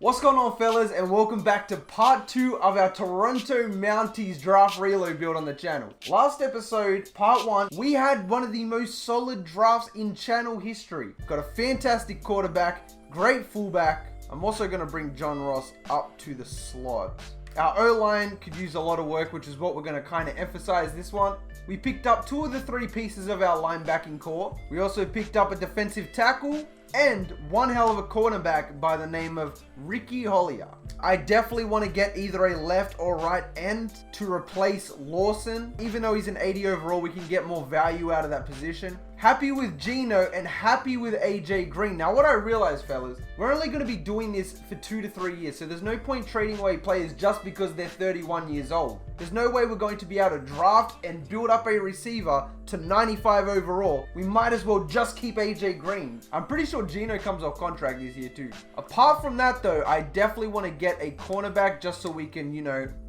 What's going on, fellas, and welcome back to part 2 of our Toronto Mounties draft Relo build on the channel. Last episode, part 1, we had one of the most solid drafts in channel history. Got a fantastic quarterback, great fullback. I'm also going to bring John Ross up to the slot. Our O-line could use a lot of work, which is what we're going to kind of emphasize this one. We picked up 2 of the 3 pieces of our linebacking core. We also picked up a defensive tackle and one hell of a cornerback by the name of Ricky Hollier. I definitely want to get either a left or right end to replace Lawson. Even though he's an 80 overall, we can get more value out of that position. Happy with Gino and happy with AJ Green. Now, what I realized, fellas, we're only going to be doing this for 2 to 3 years. So there's no point trading away players just because they're 31 years old. There's no way we're going to be able to draft and build up a receiver to 95 overall. We might as well just keep AJ Green. I'm pretty sure Gino comes off contract this year too. Apart from that though, I definitely want to get a cornerback just so we can,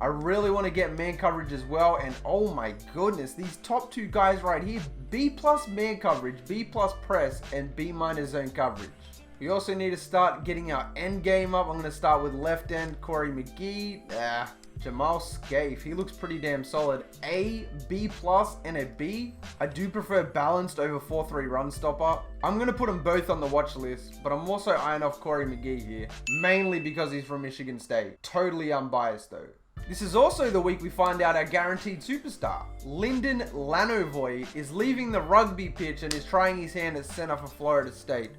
I really want to get man coverage as well. And oh my goodness, these top 2 guys right here, B+ man coverage, B+ press, and B- zone coverage. We also need to start getting our end game up. I'm going to start with left end, Corey McGee. Jamal Scaife, he looks pretty damn solid. A, B+, and a B. I do prefer balanced over 4-3 run stopper. I'm going to put them both on the watch list, but I'm also eyeing off Corey McGee here, mainly because he's from Michigan State. Totally unbiased though. This is also the week we find out our guaranteed superstar. Lyndon Lanovoy is leaving the rugby pitch and is trying his hand at center for Florida State.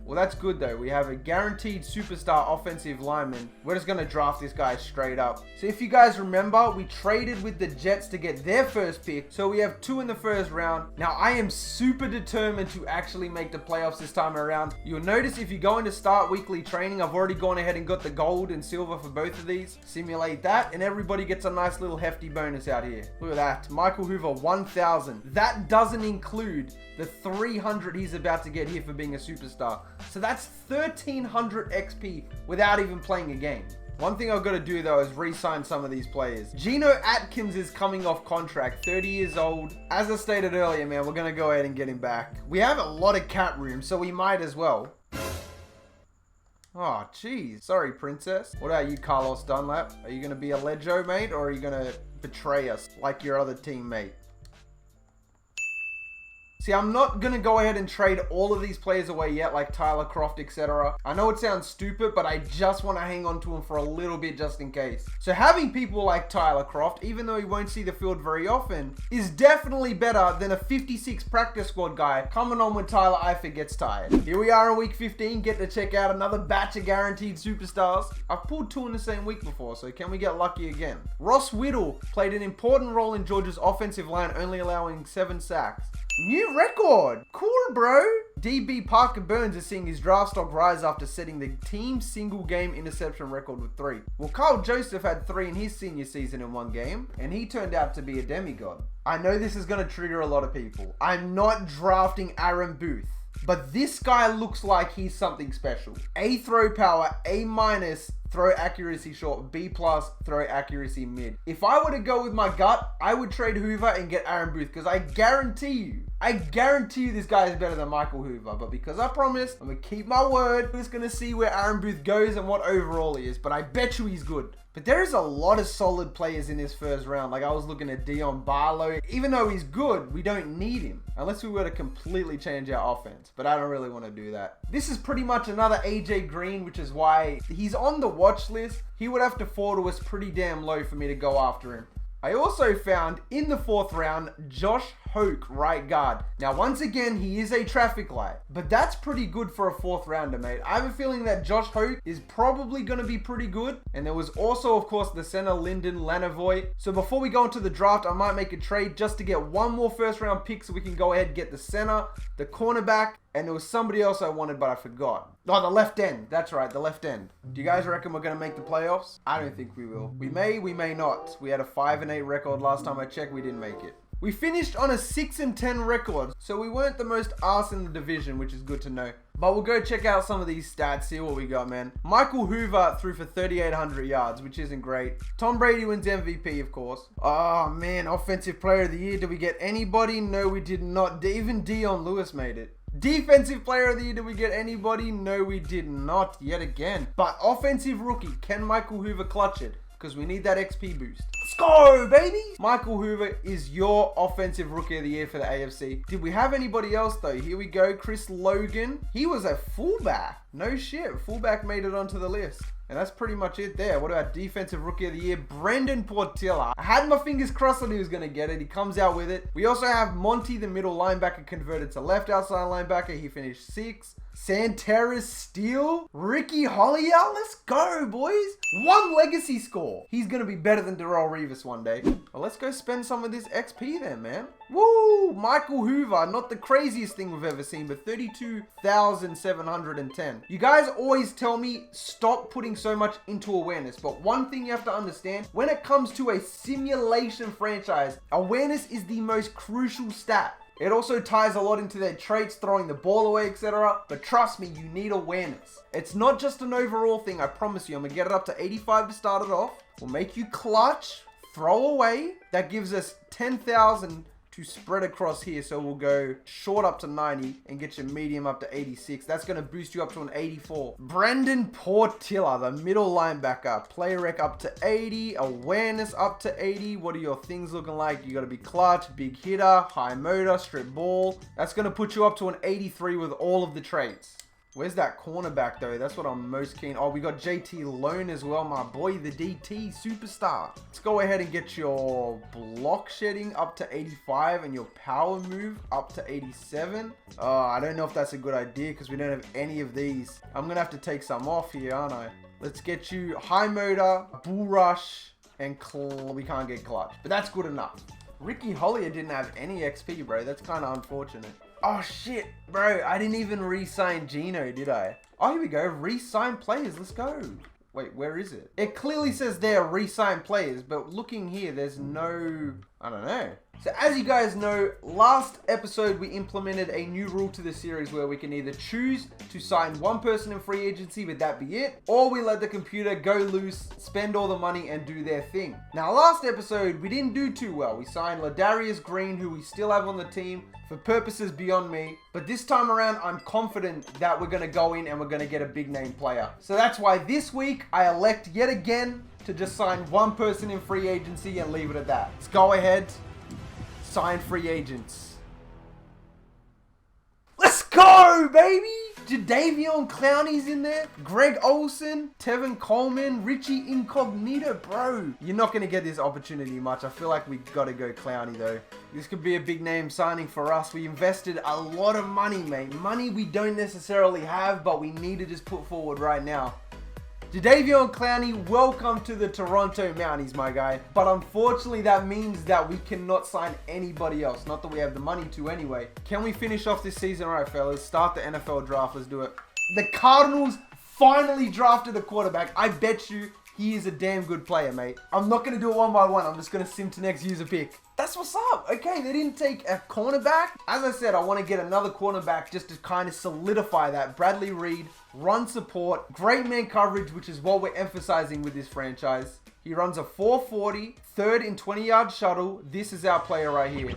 Well, that's good though. We have a guaranteed superstar offensive lineman. We're just going to draft this guy straight up. So if you guys remember, we traded with the Jets to get their first pick. So we have 2 in the first round. Now, I am super determined to actually make the playoffs this time around. You'll notice if you go into start weekly training, I've already gone ahead and got the gold and silver for both of these. Simulate that. And everybody gets a nice little hefty bonus out here. Look at that. Michael Hoover, 1,000. That doesn't include the 300 he's about to get here for being a superstar. So that's 1,300 XP without even playing a game. One thing I've got to do though is re-sign some of these players. Geno Atkins is coming off contract, 30 years old. As I stated earlier, man, we're going to go ahead and get him back. We have a lot of cap room, so we might as well. Oh, jeez. Sorry, princess. What about you, Carlos Dunlap? Are you going to be a Lejo, mate, or are you going to betray us like your other teammate? See, I'm not going to go ahead and trade all of these players away yet, like Tyler Croft, etc. I know it sounds stupid, but I just want to hang on to them for a little bit just in case. So having people like Tyler Croft, even though he won't see the field very often, is definitely better than a 56 practice squad guy coming on when Tyler Eifert gets tired. Here we are in week 15, get to check out another batch of guaranteed superstars. I've pulled 2 in the same week before, so can we get lucky again? Ross Whittle played an important role in Georgia's offensive line, only allowing 7 sacks. New record! Cool, bro! DB Parker Burns is seeing his draft stock rise after setting the team single game interception record with 3. Well, Kyle Joseph had 3 in his senior season in 1 game, and he turned out to be a demigod. I know this is going to trigger a lot of people. I'm not drafting Aaron Booth, but this guy looks like he's something special. A throw power, A-, throw accuracy short, B+, throw accuracy mid. If I were to go with my gut, I would trade Hoover and get Aaron Booth, because I guarantee you this guy is better than Michael Hoover. But because I promised, I'm going to keep my word. I'm just going to see where Aaron Booth goes and what overall he is, but I bet you he's good. But there is a lot of solid players in this first round. Like I was looking at Dion Barlow. Even though he's good, we don't need him. Unless we were to completely change our offense. But I don't really want to do that. This is pretty much another AJ Green, which is why he's on the watch list. He would have to fall to us pretty damn low for me to go after him. I also found in the 4th round, Josh Hoke, right guard. Now, once again, he is a traffic light, but that's pretty good for a 4th rounder, mate. I have a feeling that Josh Hoke is probably going to be pretty good. And there was also, of course, the center, Lyndon Lanovoy. So before we go into the draft, I might make a trade just to get 1 more first round pick so we can go ahead and get the center, the cornerback, and there was somebody else I wanted, but I forgot. Oh, the left end. That's right, the left end. Do you guys reckon we're going to make the playoffs? I don't think we will. We may not. We had a 5-8 record last time I checked. We didn't make it. We finished on a 6-10 record, so we weren't the most arse in the division, which is good to know. But we'll go check out some of these stats, see what we got, man. Michael Hoover threw for 3,800 yards, which isn't great. Tom Brady wins MVP, of course. Oh, man, Offensive Player of the Year. Did we get anybody? No, we did not. Even Dion Lewis made it. Defensive player of the year, did we get anybody? No, we did not yet again. But offensive rookie, can Michael Hoover clutch it? Because we need that XP boost. Let's go, baby! Michael Hoover is your offensive rookie of the year for the AFC. Did we have anybody else though? Here we go, Chris Logan. He was a fullback. No shit, fullback made it onto the list. And that's pretty much it there. What about defensive rookie of the year? Brendan Portilla. I had my fingers crossed that he was going to get it. He comes out with it. We also have Monty, the middle linebacker, converted to left outside linebacker. He finished 6th. Santeras Steele. Ricky Hollier. Let's go, boys. 1 legacy score. He's going to be better than Darrell Revis one day. Well, let's go spend some of this XP then, man. Woo! Michael Hoover. Not the craziest thing we've ever seen, but 32,710. You guys always tell me stop putting so much into awareness, but one thing you have to understand, when it comes to a simulation franchise, awareness is the most crucial stat. It also ties a lot into their traits, throwing the ball away, etc. But trust me, you need awareness. It's not just an overall thing, I promise you. I'm going to get it up to 85 to start it off. We'll make you clutch, throw away. That gives us 10,000 to spread across here. So we'll go short up to 90 and get your medium up to 86. That's going to boost you up to an 84. Brendan Portilla, the middle linebacker. Play rec up to 80. Awareness up to 80. What are your things looking like? You got to be clutch, big hitter, high motor, strip ball. That's going to put you up to an 83 with all of the traits. Where's that cornerback though? That's what I'm most keen. Oh, we got JT Lone as well, my boy, the DT superstar. Let's go ahead and get your block shedding up to 85 and your power move up to 87. I don't know if that's a good idea because we don't have any of these. I'm gonna have to take some off here, aren't I? Let's get you high motor, bull rush, and we can't get clutch, but that's good enough. Ricky Hollier didn't have any XP, bro. That's kind of unfortunate. Oh shit, bro, I didn't even re-sign Gino, did I? Oh, here we go, re-sign players, let's go. Wait, where is it? It clearly says they're re-sign players, but looking here, there's no, I don't know. So as you guys know, last episode we implemented a new rule to the series where we can either choose to sign one person in free agency, but that be it, or we let the computer go loose, spend all the money and do their thing. Now last episode we didn't do too well. We signed Ladarius Green, who we still have on the team for purposes beyond me, but this time around I'm confident that we're going to go in and we're going to get a big name player. So that's why this week I elect yet again to just sign one person in free agency and leave it at that. Let's go ahead. Sign free agents. Let's go, baby! Jadavion Clowney's in there. Greg Olsen, Tevin Coleman, Richie Incognito. Bro, you're not going to get this opportunity much. I feel like we got to go Clowney, though. This could be a big name signing for us. We invested a lot of money, mate. Money we don't necessarily have, but we need to just put forward right now. Jadavion Clowney, welcome to the Toronto Mounties, my guy. But unfortunately, that means that we cannot sign anybody else. Not that we have the money to anyway. Can we finish off this season? All right, fellas. Start the NFL draft. Let's do it. The Cardinals finally drafted a quarterback. I bet you he is a damn good player, mate. I'm not going to do it one by one. I'm just going to sim to next user pick. That's what's up. Okay, they didn't take a cornerback. As I said, I want to get another cornerback just to kind of solidify that. Bradley Reed, run support, great man coverage, which is what we're emphasizing with this franchise. He runs a 4.40, third in 20-yard shuttle. This is our player right here.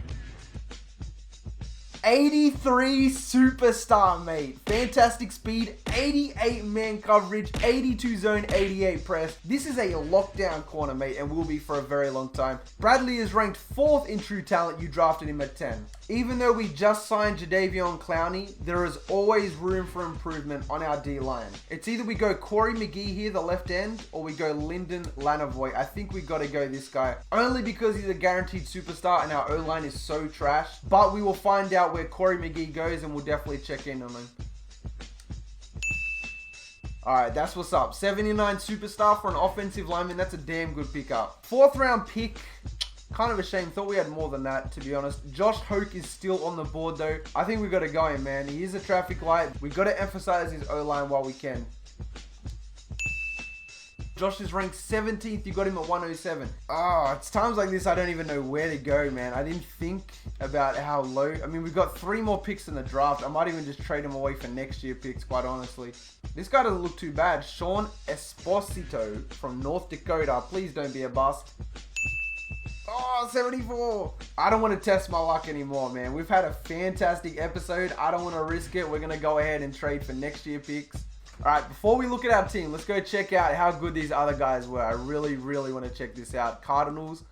83 superstar, mate. Fantastic speed, 88 man coverage, 82 zone, 88 press. This is a lockdown corner, mate, and will be for a very long time. Bradley is ranked 4th in true talent. You drafted him at 10. Even though we just signed Jadavion Clowney, there is always room for improvement on our D-line. It's either we go Corey McGee here, the left end, or we go Lyndon Lanovoy. I think we got to go this guy. Only because he's a guaranteed superstar and our O-line is so trash. But we will find out where Corey McGee goes and we'll definitely check in on him. Alright, that's what's up. 79 superstar for an offensive lineman. That's a damn good pickup. 4th round pick. Kind of a shame. Thought we had more than that, to be honest. Josh Hoke is still on the board, though. I think we got to go in, man. He is a traffic light. We got to emphasize his O-line while we can. Josh is ranked 17th. You got him at 107. Oh, it's times like this I don't even know where to go, man. I didn't think about how low. I mean, we've got 3 more picks in the draft. I might even just trade him away for next year picks, quite honestly. This guy doesn't look too bad. Sean Esposito from North Dakota. Please don't be a bust. Oh, 74. I don't want to test my luck anymore, man. We've had a fantastic episode. I don't want to risk it. We're going to go ahead and trade for next year picks. All right, before we look at our team, let's go check out how good these other guys were. I really, really want to check this out. Cardinals.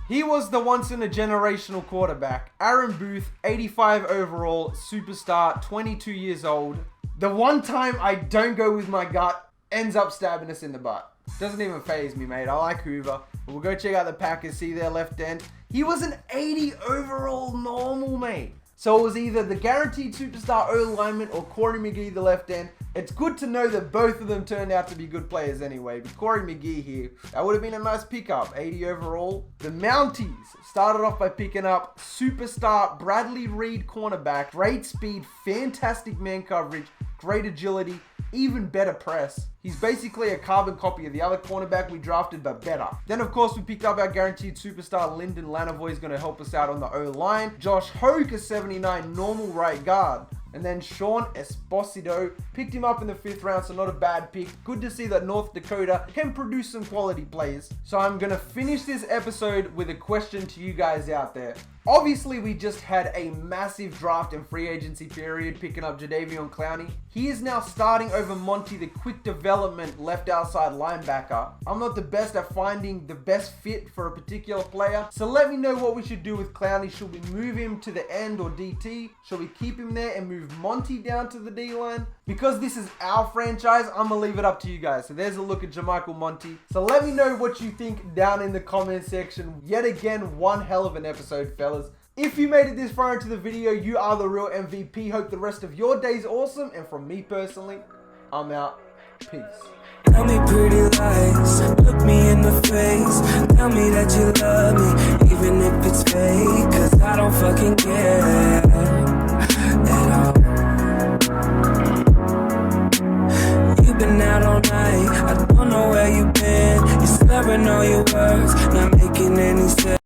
He was the once-in-a-generational quarterback. Aaron Booth, 85 overall, superstar, 22 years old. The one time I don't go with my gut, ends up stabbing us in the butt. Doesn't even faze me, mate. I like Hoover. But we'll go check out the Packers, see their left end. He was an 80 overall normal, mate. So it was either the guaranteed superstar O-lineman or Corey McGee, the left end. It's good to know that both of them turned out to be good players anyway. But Corey McGee here, that would have been a nice pickup. 80 overall. The Mounties started off by picking up superstar Bradley Reed, cornerback. Great speed, fantastic man coverage, great agility, even better press. He's basically a carbon copy of the other cornerback we drafted, but better. Then, of course, we picked up our guaranteed superstar, Lyndon Lanovoy is going to help us out on the O-line. Josh Hoke, a 79, normal right guard. And then Sean Esposito, picked him up in the 5th round, so not a bad pick. Good to see that North Dakota can produce some quality players. So I'm going to finish this episode with a question to you guys out there. Obviously, we just had a massive draft and free agency period picking up Jadeveon Clowney. He is now starting over Monty, the quick development left outside linebacker. I'm not the best at finding the best fit for a particular player, so let me know what we should do with Clowney. Should we move him to the end or DT? Should we keep him there and move Monty down to the D-line? Because this is our franchise, I'm going to leave it up to you guys. So there's a look at Jermichael Monty. So let me know what you think down in the comment section. Yet again, one hell of an episode, fellas. If you made it this far into the video, you are the real MVP. Hope the rest of your day's awesome. And from me personally, I'm out. Peace. Tell me pretty lies, look me in the face. Tell me that you love me, even if it's fake. Cause I don't fucking care at all. You've been out all night, I don't know where you've been. You're slurring all your words, not making any sense.